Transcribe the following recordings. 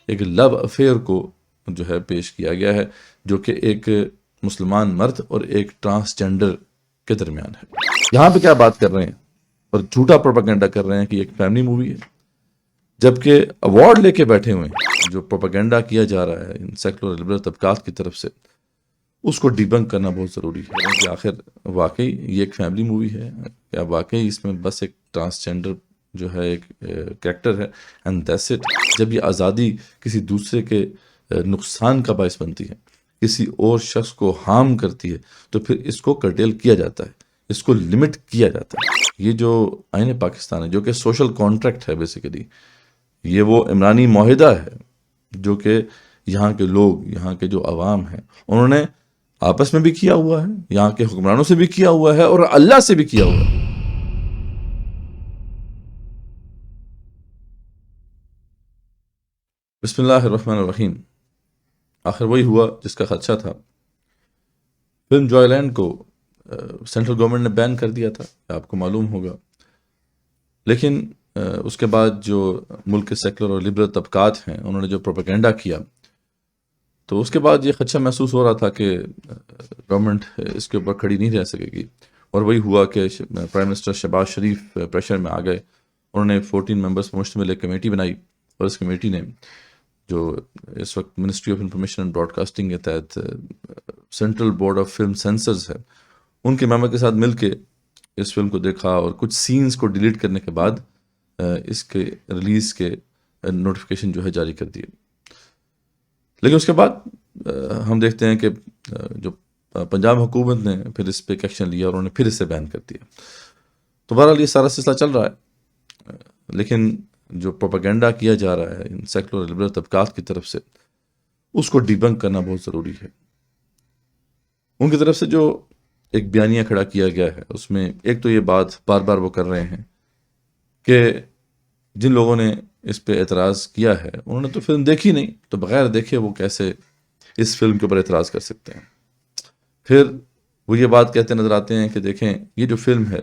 ایک لو افیئر کو جو ہے پیش کیا گیا ہے، جو کہ ایک مسلمان مرد اور ایک ٹرانسجینڈر کے درمیان ہے۔ یہاں پہ کیا بات کر رہے ہیں اور جھوٹا پروپیگنڈا کر رہے ہیں کہ ایک فیملی مووی ہے، جبکہ ایوارڈ لے کے بیٹھے ہوئے ہیں۔ جو پروپیگنڈا کیا جا رہا ہے ان سیکولر لبرل طبقات کی طرف سے، اس کو ڈیبنک کرنا بہت ضروری ہے کہ آخر واقعی یہ ایک فیملی مووی ہے یا واقعی اس میں بس ایک ٹرانسجینڈر جو ہے ایک کریکٹر ہے، اینڈ دیٹس اٹ۔ جب یہ آزادی کسی دوسرے کے نقصان کا باعث بنتی ہے، کسی اور شخص کو ہارم کرتی ہے، تو پھر اس کو کرٹیل کیا جاتا ہے، اس کو لمٹ کیا جاتا ہے۔ یہ جو آئین پاکستان ہے، جو کہ سوشل کانٹریکٹ ہے بیسیکلی، یہ وہ عمرانی معاہدہ ہے جو کہ یہاں کے لوگ، یہاں کے جو عوام ہیں، انہوں نے آپس میں بھی کیا ہوا ہے، یہاں کے حکمرانوں سے بھی کیا ہوا ہے، اور اللہ سے بھی کیا ہوا ہے۔ بسم اللہ الرحمن الرحیم۔ آخر وہی ہوا جس کا خدشہ تھا۔ فلم جوائے لینڈ کو سینٹرل گورنمنٹ نے بین کر دیا تھا، آپ کو معلوم ہوگا، لیکن اس کے بعد جو ملک کے سیکولر اور لبرل طبقات ہیں، انہوں نے جو پروپیگنڈا کیا، تو اس کے بعد یہ خدشہ محسوس ہو رہا تھا کہ گورنمنٹ اس کے اوپر کھڑی نہیں رہ سکے گی، اور وہی ہوا کہ پرائم منسٹر شہباز شریف پریشر میں آ گئے۔ انہوں نے 14 ممبرز پر مشتمل ایک کمیٹی بنائی، اور اس کمیٹی نے جو اس وقت ministry of information and broadcasting کے تحت central board of film censors ہے، ان کے ممبر کے ساتھ مل کے اس فلم کو دیکھا، اور کچھ سینز کو ڈیلیٹ کرنے کے بعد اس کے ریلیز کے نوٹیفیکیشن جو ہے جاری کر دیے۔ لیکن اس کے بعد ہم دیکھتے ہیں کہ جو پنجاب حکومت نے پھر اس پہ ایک ایکشن لیا، اور انہوں نے پھر اسے بین کر دیا۔ تو بہرحال یہ سارا سلسلہ چل رہا ہے، لیکن جو پروپیگنڈا کیا جا رہا ہے ان سیکولر لبرل طبقات کی طرف سے، اس کو ڈیبنک کرنا بہت ضروری ہے۔ ان کی طرف سے جو ایک بیانیہ کھڑا کیا گیا ہے، اس میں ایک تو یہ بات بار بار وہ کر رہے ہیں کہ جن لوگوں نے اس پہ اعتراض کیا ہے، انہوں نے تو فلم دیکھی نہیں، تو بغیر دیکھے وہ کیسے اس فلم کے اوپر اعتراض کر سکتے ہیں۔ پھر وہ یہ بات کہتے نظر آتے ہیں کہ دیکھیں، یہ جو فلم ہے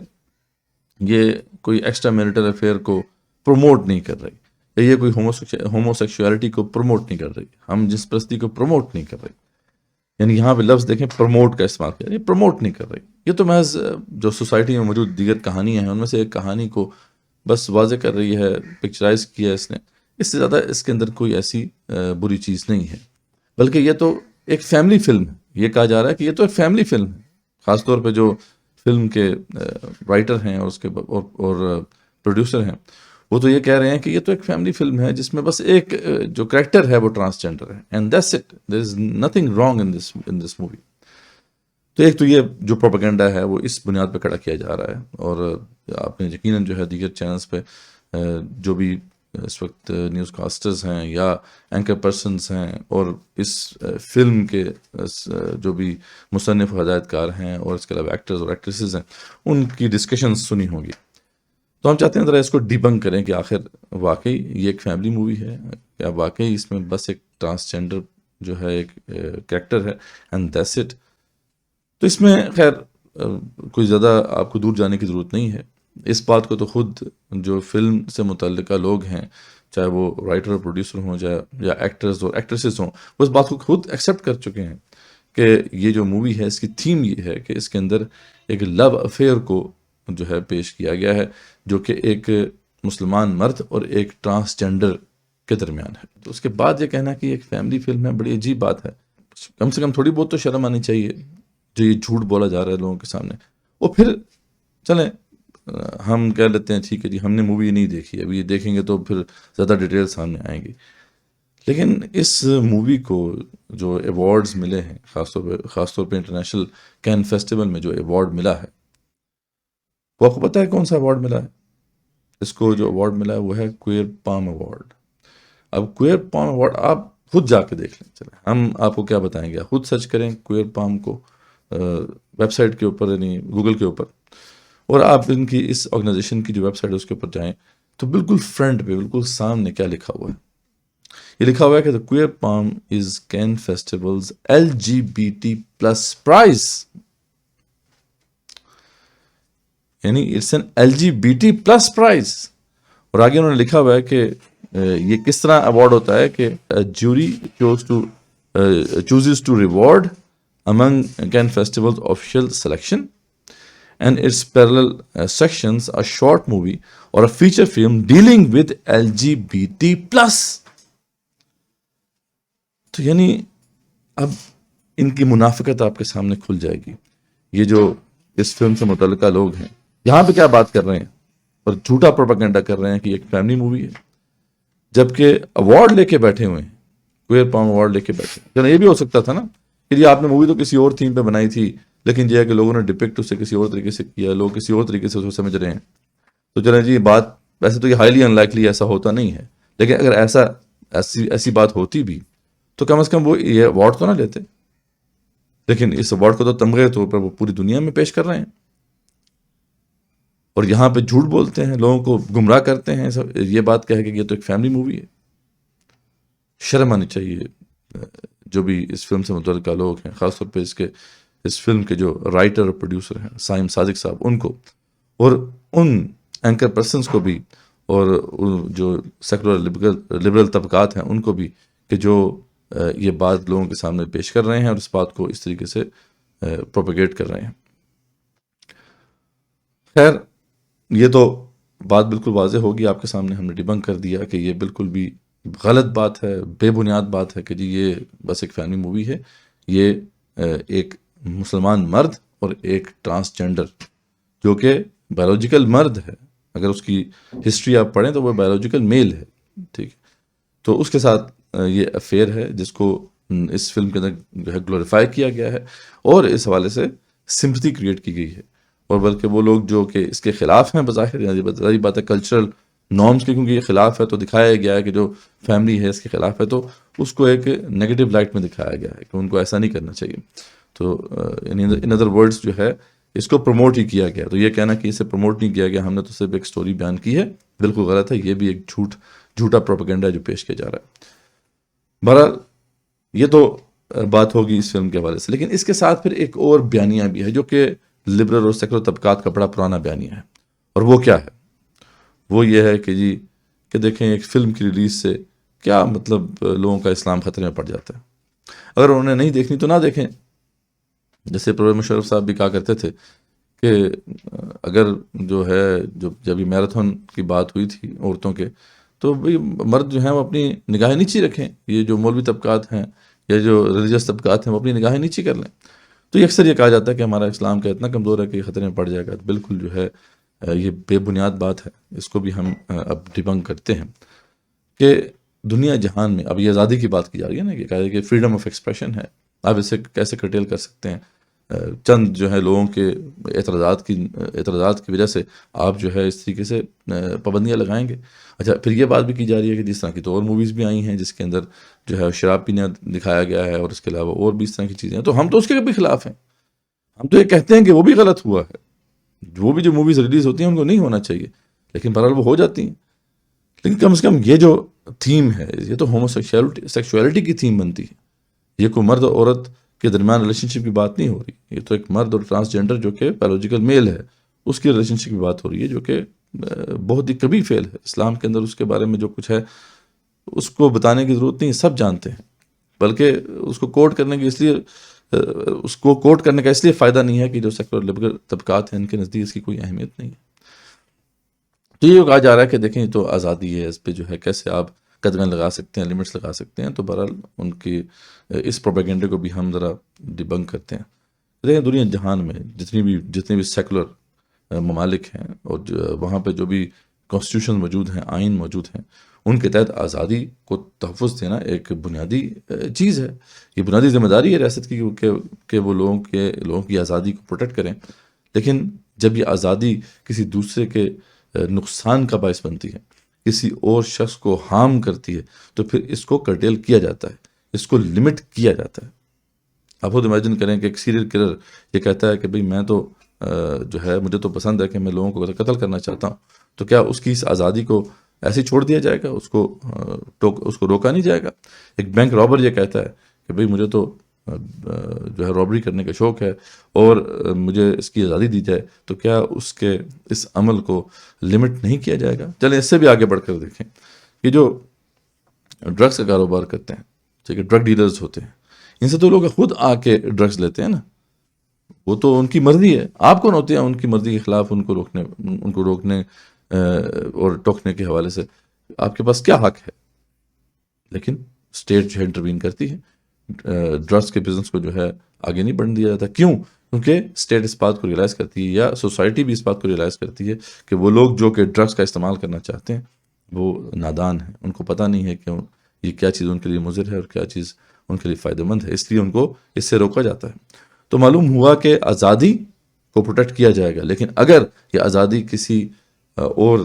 یہ کوئی ایکسٹرا میریٹل افیئر کو پروموٹ نہیں کر رہی، یا یہ کوئی ہومو سیکشولیٹی کو پروموٹ نہیں کر رہی، ہم جنس پرستی کو پروموٹ نہیں کر رہی۔ یعنی یہاں پہ لفظ دیکھیں، پروموٹ کا استعمال کیا، یہ پروموٹ نہیں کر رہی، یہ تو محض جو سوسائٹی میں موجود دیگر کہانیاں ہیں ان میں سے ایک کہانی کو بس واضح کر رہی ہے، پکچرائز کیا ہے اس نے، اس سے زیادہ اس کے اندر کوئی ایسی بری چیز نہیں ہے۔ بلکہ یہ تو ایک فیملی فلم ہے، یہ کہا جا رہا ہے کہ یہ تو ایک فیملی فلم ہے۔ خاص طور پہ جو فلم کے رائٹر ہیں اور اس کے اور پروڈیوسر ہیں، وہ تو یہ کہہ رہے ہیں کہ یہ تو ایک فیملی فلم ہے جس میں بس ایک جو کریکٹر ہے وہ ٹرانسجینڈر ہے، and that's it, there is nothing wrong in this movie. تو ایک تو یہ جو پروپیگنڈا ہے وہ اس بنیاد پہ کھڑا کیا جا رہا ہے، اور آپ نے یقیناً جو ہے دیگر چینلز پہ جو بھی اس وقت نیوز کاسٹرز ہیں یا اینکر پرسنز ہیں، اور اس فلم کے جو بھی مصنف و ہدایت کار ہیں، اور اس کے علاوہ ایکٹرز اور ایکٹریسز ہیں، ان کی ڈسکشنز سنی ہوں گی۔ تو ہم چاہتے ہیں ذرا اس کو ڈیبنک کریں کہ آخر واقعی یہ ایک فیملی مووی ہے یا واقعی اس میں بس ایک ٹرانسجینڈر جو ہے ایک کریکٹر ہے، اینڈ دیٹس اٹ۔ تو اس میں خیر کوئی زیادہ آپ کو دور جانے کی ضرورت نہیں ہے، اس بات کو تو خود جو فلم سے متعلقہ لوگ ہیں، چاہے وہ رائٹر اور پروڈیوسر ہوں یا ایکٹرز اور ایکٹریسز ہوں، وہ اس بات کو خود ایکسیپٹ کر چکے ہیں کہ یہ جو مووی ہے اس کی تھیم یہ ہے کہ اس کے اندر ایک لو افیئر کو جو ہے پیش کیا گیا ہے، جو کہ ایک مسلمان مرد اور ایک ٹرانسجینڈر کے درمیان ہے۔ تو اس کے بعد یہ کہنا کہ ایک فیملی فلم ہے، بڑی عجیب بات ہے۔ کم سے کم تھوڑی بہت تو شرم آنی چاہیے جو یہ جھوٹ بولا جا رہا ہے لوگوں کے سامنے۔ اور پھر چلیں ہم کہہ لیتے ہیں ٹھیک ہے جی، ہم نے مووی نہیں دیکھی، ابھی یہ دیکھیں گے تو پھر زیادہ ڈیٹیل سامنے آئیں گی۔ لیکن اس مووی کو جو ایوارڈز ملے ہیں، خاص طور پہ انٹرنیشنل کین فیسٹیول میں جو ایوارڈ ملا ہے، وہ آپ کو پتہ ہے کون سا ایوارڈ ملا ہے؟ اس کو جو ایوارڈ ملا ہے وہ ہے کوئر پام ایوارڈ۔ اب کوئر پام ایوارڈ آپ خود جا کے دیکھ لیں، چلیں ہم آپ کو کیا بتائیں گے، خود سرچ کریں کوئر پام کو ویب سائٹ کے اوپر، یعنی گوگل کے اوپر، اور آپ ان کی اس آرگنائزیشن کی جو ویب سائٹ ہے اس کے اوپر جائیں تو بالکل فرنٹ پہ، بالکل سامنے کیا لکھا ہوا ہے؟ یہ لکھا ہوا ہے کہ the queer palm is Cannes Festival's LGBT+ prize، یعنی اٹس این LGBT+ prize۔ اور آگے انہوں نے لکھا ہوا ہے کہ یہ کس طرح ایوارڈ ہوتا ہے کہ jury chooses to reward among Cannes Festival's official selection and its parallel sections a short movie or a feature film dealing with LGBT+. تو یعنی اب ان کی منافقت آپ کے سامنے کھل جائے گی. یہ جو اس فلم سے متعلقہ لوگ ہیں یہاں پہ کیا بات کر رہے ہیں اور جھوٹا پروپیگنڈا کر رہے ہیں کہ ایک فیملی مووی ہے، جبکہ ایوارڈ لے کے بیٹھے ہوئے ہیں، کوئر پام ایوارڈ لے کے بیٹھے. چلو یہ بھی ہو سکتا تھا نا کہ جی آپ نے مووی تو کسی اور تھیم پہ بنائی تھی، لیکن یہ ہے کہ لوگوں نے ڈپکٹ اسے کسی اور طریقے سے کیا، لوگ کسی اور طریقے سے اسے سمجھ رہے ہیں. تو چلیں جی بات ویسے تو یہ ہائیلی ان لائکلی ایسا ہوتا نہیں ہے، لیکن اگر ایسی بات ہوتی بھی تو کم از کم وہ یہ ایوارڈ تو نہ لیتے. لیکن اس ایوارڈ کو تو تمغے طور پر وہ پوری دنیا میں پیش کر رہے ہیں اور یہاں پہ جھوٹ بولتے ہیں، لوگوں کو گمراہ کرتے ہیں. یہ بات کہہ کہ یہ تو ایک فیملی مووی ہے. شرم آنی چاہیے جو بھی اس فلم سے متعلقہ لوگ ہیں، خاص طور پہ اس فلم کے جو رائٹر اور پروڈیوسر ہیں سائم صادق صاحب، ان کو اور ان اینکر پرسنس کو بھی اور جو سیکولر لبرل طبقات ہیں ان کو بھی کہ جو یہ بات لوگوں کے سامنے پیش کر رہے ہیں اور اس بات کو اس طریقے سے پروپیگیٹ کر رہے ہیں. خیر یہ تو بات بالکل واضح ہوگی آپ کے سامنے، ہم نے ڈیبنک کر دیا کہ یہ بالکل بھی غلط بات ہے، بے بنیاد بات ہے کہ جی یہ بس ایک فیملی مووی ہے. یہ ایک مسلمان مرد اور ایک ٹرانسجینڈر جو کہ بایولوجیکل مرد ہے، اگر اس کی ہسٹری آپ پڑھیں تو وہ بایولوجیکل میل ہے، ٹھیک ہے. تو اس کے ساتھ یہ افیئر ہے جس کو اس فلم کے اندر جو ہے گلوریفائی کیا گیا ہے اور اس حوالے سے سمپتھی کریٹ کی گئی ہے. اور بلکہ وہ لوگ جو کہ اس کے خلاف ہیں بظاہر، یعنی بات ہے کلچرل نارمس کے، کیونکہ یہ خلاف ہے تو دکھایا گیا ہے کہ جو فیملی ہے اس کے خلاف ہے تو اس کو ایک نیگیٹو لائٹ میں دکھایا گیا ہے کہ ان کو ایسا نہیں کرنا چاہیے. تو ان ادر ورڈز جو ہے اس کو پروموٹ ہی کیا گیا. تو یہ کہنا کہ اسے پروموٹ نہیں کیا گیا، ہم نے تو صرف ایک سٹوری بیان کی ہے، بالکل غلط ہے. یہ بھی ایک جھوٹا پروپیگنڈا ہے جو پیش کیا جا رہا ہے. بہرحال یہ تو بات ہوگی اس فلم کے حوالے سے، لیکن اس کے ساتھ پھر ایک اور بیانیہ بھی ہے جو کہ لبرل اور سیکولر طبقات کا بڑا پرانا بیانیہ ہے. اور وہ کیا ہے؟ وہ یہ ہے کہ جی کہ دیکھیں ایک فلم کی ریلیز سے کیا مطلب لوگوں کا اسلام خطرے میں پڑ جاتا ہے. اگر انہوں نے نہیں دیکھنی تو نہ دیکھیں. جیسے پروفیسر مشرف صاحب بھی کہا کرتے تھے کہ اگر جو ہے جب یہ میراتھن کی بات ہوئی تھی عورتوں کے، تو بھئی مرد جو ہیں وہ اپنی نگاہیں نیچی رکھیں، یہ جو مولوی طبقات ہیں یا جو ریلیجس طبقات ہیں وہ اپنی نگاہیں نیچی کر لیں. تو یہ اکثر یہ کہا جاتا ہے کہ ہمارا اسلام کا اتنا کمزور ہے کہ یہ خطرے میں پڑ جائے گا. بالکل جو ہے یہ بے بنیاد بات ہے. اس کو بھی ہم اب ڈیبنک کرتے ہیں کہ دنیا جہان میں اب یہ آزادی کی بات کی جا رہی ہے نا، کہ کہا ہے کہ فریڈم آف ایکسپریشن ہے، آپ اسے کیسے کرٹیل کر سکتے ہیں. چند جو ہے لوگوں کے اعتراضات کی وجہ سے آپ جو ہے اس طریقے سے پابندیاں لگائیں گے. اچھا پھر یہ بات بھی کی جا رہی ہے کہ جس طرح کی تو اور موویز بھی آئی ہیں جس کے اندر جو ہے شراب پینا دکھایا گیا ہے اور اس کے علاوہ اور بھی اس طرح کی چیزیں ہیں، تو ہم تو اس کے بھی خلاف ہیں. ہم تو یہ کہتے ہیں کہ وہ بھی غلط ہوا ہے، وہ بھی جو موویز ریلیز ہوتی ہیں ان کو نہیں ہونا چاہیے، لیکن بہرحال وہ ہو جاتی ہیں. لیکن کم از کم یہ جو تھیم ہے یہ تو سیکشولیٹی کی تھیم بنتی ہے. یہ کوئی مرد اور عورت کے درمیان ریلیشن شپ کی بات نہیں ہو رہی. یہ تو ایک مرد اور ٹرانسجینڈر جو کہ بایولوجیکل میل ہے اس کی ریلیشن شپ کی بات ہو رہی ہے، جو کہ بہت ہی کبھی فیل ہے اسلام کے اندر. اس کے بارے میں جو کچھ ہے اس کو بتانے کی ضرورت نہیں، سب جانتے ہیں. بلکہ اس کو کوٹ کرنے کا اس لیے فائدہ نہیں ہے کہ جو سیکولر لبرل طبقات ہیں ان کے نزدیک اس کی کوئی اہمیت نہیں ہے. تو یہ کہا جا رہا ہے کہ دیکھیں تو آزادی ہے، اس پہ جو ہے کیسے آپ قدغن لگا سکتے ہیں، لمٹس لگا سکتے ہیں. تو بہرحال ان کی اس پروپیگنڈے کو بھی ہم ذرا ڈیبنک کرتے ہیں. دیکھیں دنیا جہان میں جتنے بھی سیکولر ممالک ہیں اور وہاں پہ جو بھی کانسٹیٹیوشن موجود ہیں، آئین موجود ہیں، ان کے تحت آزادی کو تحفظ دینا ایک بنیادی چیز ہے. یہ بنیادی ذمہ داری ہے ریاست کی کہ وہ لوگوں کی آزادی کو پروٹیکٹ کریں. لیکن جب یہ آزادی کسی دوسرے کے نقصان کا باعث بنتی ہے، کسی اور شخص کو ہارم کرتی ہے، تو پھر اس کو کرٹیل کیا جاتا ہے، اس کو لمٹ کیا جاتا ہے. آپ خود امیجن کریں کہ ایک سیریل کلر یہ کہتا ہے کہ بھئی میں تو جو ہے مجھے تو پسند ہے کہ میں لوگوں کو قتل کرنا چاہتا ہوں، تو کیا اس کی اس آزادی کو ایسے چھوڑ دیا جائے گا؟ اس کو روکا نہیں جائے گا؟ ایک بینک رابر یہ کہتا ہے کہ بھئی مجھے تو جو ہے رابری کرنے کا شوق ہے اور مجھے اس کی آزادی دی جائے، تو کیا اس عمل کو لمٹ نہیں کیا جائے گا؟ چلیں اس سے بھی آگے بڑھ کر دیکھیں کہ جو ڈرگس کا کاروبار کرتے ہیں، ٹھیک ہے، ڈرگ ڈیلرز ہوتے ہیں، ان سے تو لوگ خود آ کے ڈرگس لیتے ہیں نا، وہ تو ان کی مرضی ہے، آپ کون ہوتے ہیں ان کی مرضی کے خلاف ان کو روکنے اور ٹوکنے کے حوالے سے آپ کے پاس کیا حق ہے؟ لیکن اسٹیٹ جو ہے انٹروین کرتی ہے، ڈرگس کے بزنس کو جو ہے آگے نہیں بڑھنے دیا جاتا. کیوں؟ کیونکہ اسٹیٹ اس بات کو ریئلائز کرتی ہے، یا سوسائٹی بھی اس بات کو ریئلائز کرتی ہے کہ وہ لوگ جو کہ ڈرگس کا استعمال کرنا چاہتے ہیں وہ نادان ہیں، ان کو پتہ نہیں ہے کہ یہ کیا چیز ان کے لیے مضر ہے اور کیا چیز ان کے لیے فائدہ مند ہے، اس لیے ان کو اس سے روکا جاتا ہے. تو معلوم ہوا کہ آزادی کو پروٹیکٹ کیا جائے گا، لیکن اگر یہ آزادی کسی اور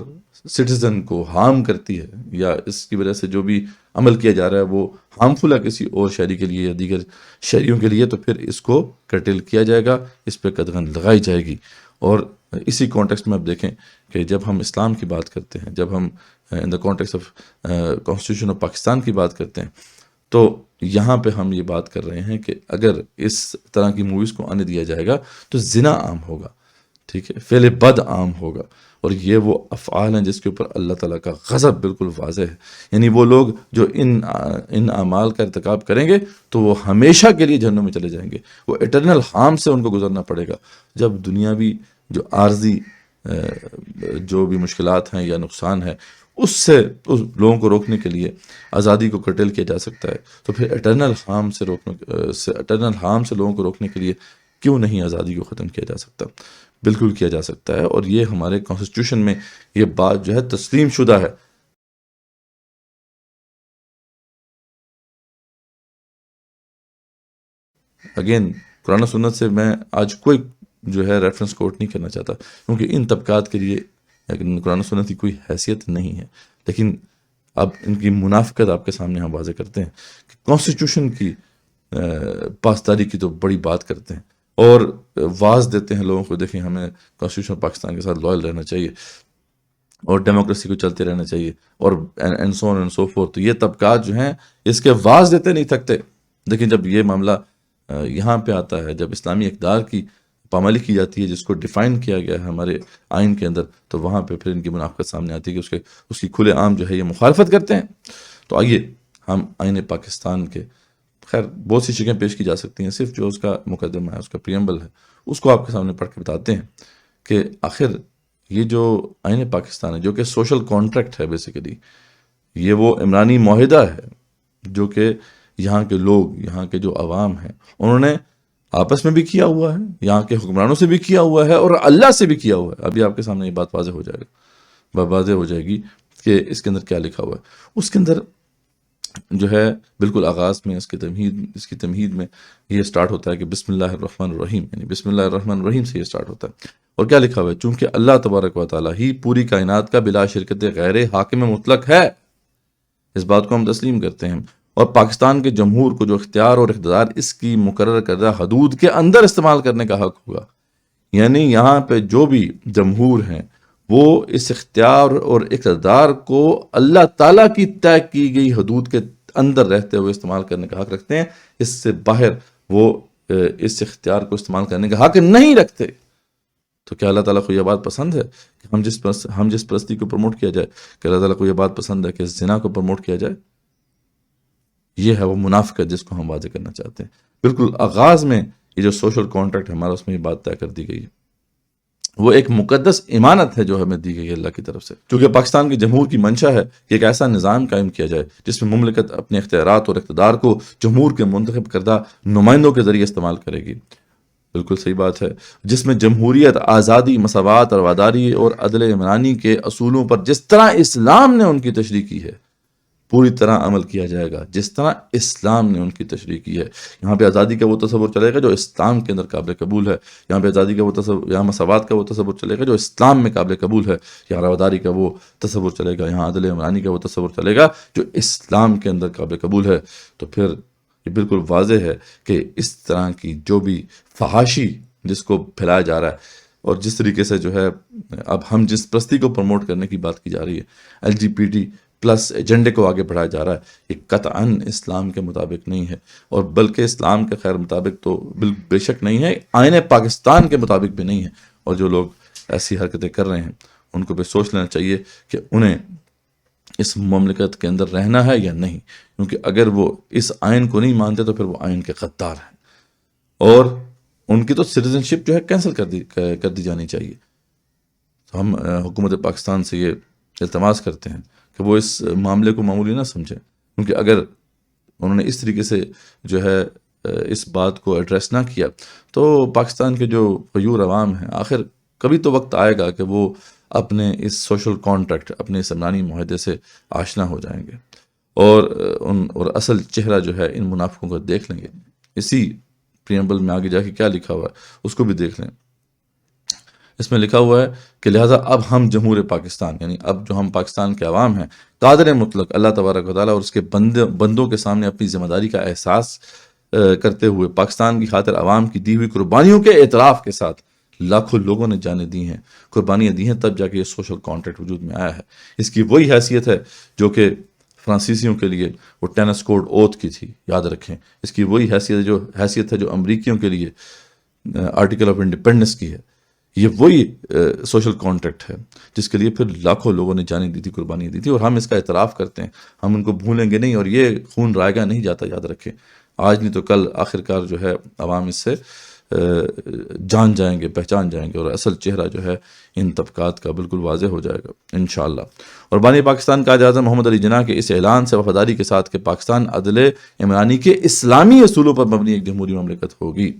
سٹیزن کو ہارم کرتی ہے، یا اس کی وجہ سے جو بھی عمل کیا جا رہا ہے وہ ہارمفل ہے کسی اور شہری کے لیے یا دیگر شہریوں کے لیے، تو پھر اس کو کرٹل کیا جائے گا، اس پہ قدغن لگائی جائے گی. اور اسی کانٹیکسٹ میں آپ دیکھیں کہ جب ہم اسلام کی بات کرتے ہیں، جب ہم in the context of constitution of Pakistan کی بات کرتے ہیں، تو یہاں پہ ہم یہ بات کر رہے ہیں کہ اگر اس طرح کی موویز کو آنے دیا جائے گا تو زنا عام ہوگا، ٹھیک ہے، فعل بد عام ہوگا، اور یہ وہ افعال ہیں جس کے اوپر اللہ تعالیٰ کا غضب بالکل واضح ہے. یعنی وہ لوگ جو ان اعمال کا ارتکاب کریں گے تو وہ ہمیشہ کے لیے جہنم میں چلے جائیں گے، وہ اٹرنل ہارم سے ان کو گزرنا پڑے گا. جب دنیاوی جو عارضی جو بھی مشکلات ہیں یا نقصان ہے اس سے اس لوگوں کو روکنے کے لیے آزادی کو کرٹل کیا جا سکتا ہے، تو پھر اٹرنل ہارم سے لوگوں کو روکنے کے لیے کیوں نہیں آزادی کو ختم کیا جا سکتا؟ بالکل کیا جا سکتا ہے، اور یہ ہمارے کانسٹیٹیوشن میں یہ بات جو ہے تسلیم شدہ ہے. اگین قرآن و سنت سے میں آج کوئی جو ہے ریفرنس کوٹ نہیں کرنا چاہتا، کیونکہ ان طبقات کے لیے قرآن و سنت کی کوئی حیثیت نہیں ہے. لیکن اب ان کی منافقت آپ کے سامنے ہم واضح کرتے ہیں کہ کانسٹیٹیوشن کی پاسداری کی تو بڑی بات کرتے ہیں اور واز دیتے ہیں لوگوں کو، دیکھیں ہمیں کانسٹیٹیوشن پاکستان کے ساتھ لائل رہنا چاہیے اور ڈیموکریسی کو چلتے رہنا چاہیے اور and so on and so forth. تو یہ طبقات جو ہیں اس کے واز دیتے نہیں تھکتے، لیکن جب یہ معاملہ یہاں پہ آتا ہے، جب اسلامی اقدار کی پامالی کی جاتی ہے جس کو ڈیفائن کیا گیا ہے ہمارے آئین کے اندر، تو وہاں پہ پھر ان کی منافقت سامنے آتی ہے کہ اس کی کھلے عام جو ہے یہ مخالفت کرتے ہیں. تو آئیے ہم آئین پاکستان کے، خیر بہت سی چیزیں پیش کی جا سکتی ہیں، صرف جو اس کا مقدمہ ہے، اس کا پریمبل ہے، اس کو آپ کے سامنے پڑھ کے بتاتے ہیں کہ آخر یہ جو آئین پاکستان ہے جو کہ سوشل کانٹریکٹ ہے، بیسیکلی یہ وہ عمرانی معاہدہ ہے جو کہ یہاں کے لوگ، یہاں کے جو عوام ہیں، انہوں نے آپس میں بھی کیا ہوا ہے، یہاں کے حکمرانوں سے بھی کیا ہوا ہے اور اللہ سے بھی کیا ہوا ہے. ابھی آپ کے سامنے یہ بات واضح ہو جائے گی کہ اس کے اندر کیا لکھا ہوا ہے. اس کے اندر جو ہے بالکل آغاز میں اس کی تمہید میں یہ سٹارٹ ہوتا ہے کہ بسم اللہ الرحمن الرحیم، یعنی بسم اللہ الرحمن الرحیم سے یہ سٹارٹ ہوتا ہے. اور کیا لکھا ہوا ہے؟ چونکہ اللہ تبارک و تعالیٰ ہی پوری کائنات کا بلا شرکت غیر حاکم مطلق ہے، اس بات کو ہم تسلیم کرتے ہیں، اور پاکستان کے جمہور کو جو اختیار اور اقتدار اس کی مقرر کردہ حدود کے اندر استعمال کرنے کا حق ہوگا. یعنی یہاں پہ جو بھی جمہور ہیں وہ اس اختیار اور اقتدار کو اللہ تعالیٰ کی طے کی گئی حدود کے اندر رہتے ہوئے استعمال کرنے کا حق رکھتے ہیں، اس سے باہر وہ اس اختیار کو استعمال کرنے کا حق نہیں رکھتے. تو کیا اللہ تعالیٰ کو یہ بات پسند ہے کہ ہم جس پرستی کو پروموٹ کیا جائے؟ کہ اللہ تعالیٰ کو یہ بات پسند ہے کہ زنا کو پروموٹ کیا جائے؟ یہ ہے وہ منافقت جس کو ہم واضح کرنا چاہتے ہیں. بالکل آغاز میں یہ جو سوشل کانٹریکٹ ہے ہمارا، اس میں یہ بات طے کر دی گئی ہے، وہ ایک مقدس امانت ہے جو ہمیں دی گئی ہے اللہ کی طرف سے. کیونکہ پاکستان کے جمہور کی منشا ہے کہ ایک ایسا نظام قائم کیا جائے جس میں مملکت اپنے اختیارات اور اقتدار کو جمہور کے منتخب کردہ نمائندوں کے ذریعے استعمال کرے گی. بالکل صحیح بات ہے، جس میں جمہوریت، آزادی، مساوات، رواداری اور عدل عمرانی کے اصولوں پر جس طرح اسلام نے ان کی تشریح کی ہے پوری طرح عمل کیا جائے گا، جس طرح اسلام نے ان کی تشریح کی ہے. یہاں پہ آزادی کا وہ تصور چلے گا جو اسلام کے اندر قابل قبول ہے، یہاں پہ آزادی کا وہ تصور، یہاں مساوات کا وہ تصور چلے گا جو اسلام میں قابل قبول ہے، یہاں رواداری کا وہ تصور چلے گا، یہاں عدل عمرانی کا وہ تصور چلے گا جو اسلام کے اندر قابل قبول ہے. تو پھر یہ بالکل واضح ہے کہ اس طرح کی جو بھی فحاشی جس کو پھیلایا جا رہا ہے اور جس طریقے سے جو ہے اب ہم جس پرستی کو پروموٹ کرنے کی بات کی جا رہی ہے، LGBT پلس ایجنڈے کو آگے بڑھایا جا رہا ہے، یہ قطعاً اسلام کے مطابق نہیں ہے، اور بلکہ اسلام کے خیر مطابق تو بے شک نہیں ہے، آئین پاکستان کے مطابق بھی نہیں ہے. اور جو لوگ ایسی حرکتیں کر رہے ہیں ان کو بھی سوچ لینا چاہیے کہ انہیں اس مملکت کے اندر رہنا ہے یا نہیں، کیونکہ اگر وہ اس آئین کو نہیں مانتے تو پھر وہ آئین کے غدار ہیں، اور ان کی تو سٹیزن شپ جو ہے کینسل کر دی جانی چاہیے۔ تو ہم حکومت پاکستان سے یہ التماس کرتے ہیں کہ وہ اس معاملے کو معمولی نہ سمجھیں، کیونکہ اگر انہوں نے اس طریقے سے جو ہے اس بات کو ایڈریس نہ کیا تو پاکستان کے جو غیور عوام ہیں آخر کبھی تو وقت آئے گا کہ وہ اپنے اس سوشل کانٹریکٹ، اپنے اس عمرانی معاہدے سے آشنا ہو جائیں گے، اور اصل چہرہ جو ہے ان منافقوں کو دیکھ لیں گے۔ اسی پریمبل میں آگے جا کے کیا لکھا ہوا ہے اس کو بھی دیکھ لیں۔ اس میں لکھا ہوا ہے کہ لہٰذا اب ہم جمہور پاکستان، یعنی اب جو ہم پاکستان کے عوام ہیں، قادر مطلق اللہ تبارک و تعالیٰ اور اس کے بندوں کے سامنے اپنی ذمہ داری کا احساس کرتے ہوئے پاکستان کی خاطر عوام کی دی ہوئی قربانیوں کے اعتراف کے ساتھ لاکھوں لوگوں نے جانیں دی ہیں، قربانیاں دی ہیں، تب جا کے یہ سوشل کانٹریکٹ وجود میں آیا ہے۔ اس کی وہی حیثیت ہے جو کہ فرانسیسیوں کے لیے وہ ٹینس کوڈ اوتھ کی تھی، یاد رکھیں۔ اس کی وہی حیثیت ہے جو امریکیوں کے لیے آرٹیکل آف انڈیپینڈنس کی ہے۔ یہ وہی سوشل کانٹریکٹ ہے جس کے لیے پھر لاکھوں لوگوں نے جانیں دی تھی، قربانیاں دی تھی، اور ہم اس کا اعتراف کرتے ہیں، ہم ان کو بھولیں گے نہیں، اور یہ خون رائے گا نہیں جاتا، یاد رکھیں۔ آج نہیں تو کل آخرکار جو ہے عوام اس سے جان جائیں گے، پہچان جائیں گے، اور اصل چہرہ جو ہے ان طبقات کا بالکل واضح ہو جائے گا انشاءاللہ۔ اور بانی پاکستان قائد اعظم محمد علی جناح کے اس اعلان سے وفاداری کے ساتھ کہ پاکستان عدل عمرانی کے اسلامی اصولوں پر مبنی ایک جمہوری مملکت ہوگی،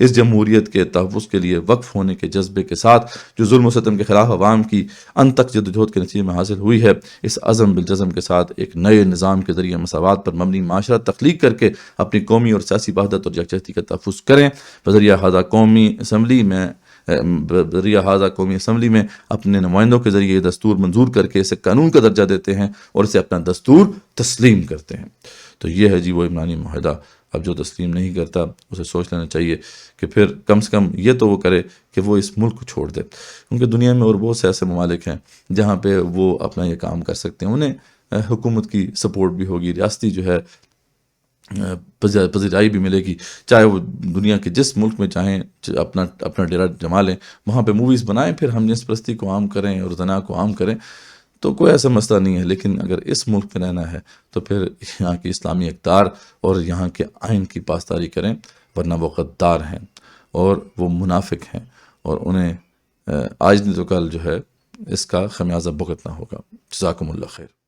اس جمہوریت کے تحفظ کے لیے وقف ہونے کے جذبے کے ساتھ جو ظلم و ستم کے خلاف عوام کی انتک جدوجہد کے نتیجے میں حاصل ہوئی ہے، اس عزم بالجزم کے ساتھ ایک نئے نظام کے ذریعے مساوات پر مبنی معاشرہ تخلیق کر کے اپنی قومی اور سیاسی وحدت اور یکجہتی کا تحفظ کریں۔ بذریعہ ہذا قومی اسمبلی میں اپنے نمائندوں کے ذریعے یہ دستور منظور کر کے اسے قانون کا درجہ دیتے ہیں اور اسے اپنا دستور تسلیم کرتے ہیں۔ تو یہ ہے جی وہ عمرانی معاہدہ۔ اب جو تسلیم نہیں کرتا اسے سوچ لینا چاہیے کہ پھر کم سے کم یہ تو وہ کرے کہ وہ اس ملک کو چھوڑ دے، کیونکہ دنیا میں اور بہت سے ایسے ممالک ہیں جہاں پہ وہ اپنا یہ کام کر سکتے ہیں، انہیں حکومت کی سپورٹ بھی ہوگی، ریاستی جو ہے پذیرائی بھی ملے گی، چاہے وہ دنیا کے جس ملک میں چاہیں اپنا ڈیرا جما لیں، وہاں پہ موویز بنائیں، پھر ہم جنس پرستی کو عام کریں اور زنا کو عام کریں، تو کوئی ایسا مسئلہ نہیں ہے۔ لیکن اگر اس ملک میں رہنا ہے تو پھر یہاں کی اسلامی اقدار اور یہاں کے آئین کی پاسداری کریں، ورنہ وہ غدار ہیں اور وہ منافق ہیں، اور انہیں آج نہیں تو کل جو ہے اس کا خمیازہ بھگتنا ہوگا۔ جزاکم اللہ خیر۔